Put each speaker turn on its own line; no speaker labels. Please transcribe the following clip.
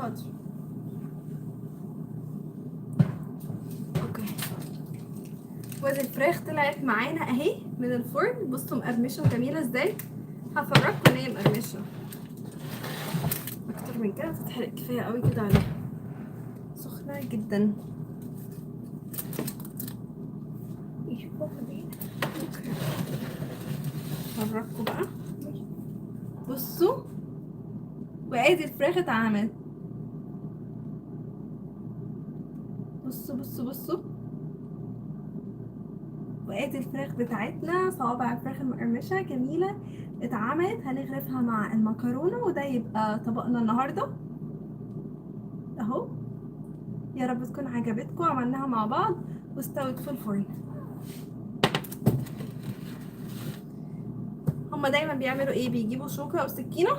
حاضر. اوكي، وادي الفراخ طلعت معانا اهي من الفرن. بصوا مقرمشه وجميله ازاي. هفرجكم ان هي مقرمشه. اكتر من كده تتحرق، كفايه قوي كده عليها، سخنه جدا. هفرجكم بقى. بصوا، وادي الفراخ اتعملت. بصوا بصوا بصوا، وادي الفراخ بتاعتنا، صوابع الفراخ المقرمشه جميله اتعملت. هنغرفها مع المكرونه، وده يبقى طبقنا النهارده اهو. يا رب تكون عجبتكم. عملناها مع بعض واستوت في الفرن. هما دايما بيعملوا ايه؟ بيجيبوا شوكه او سكينه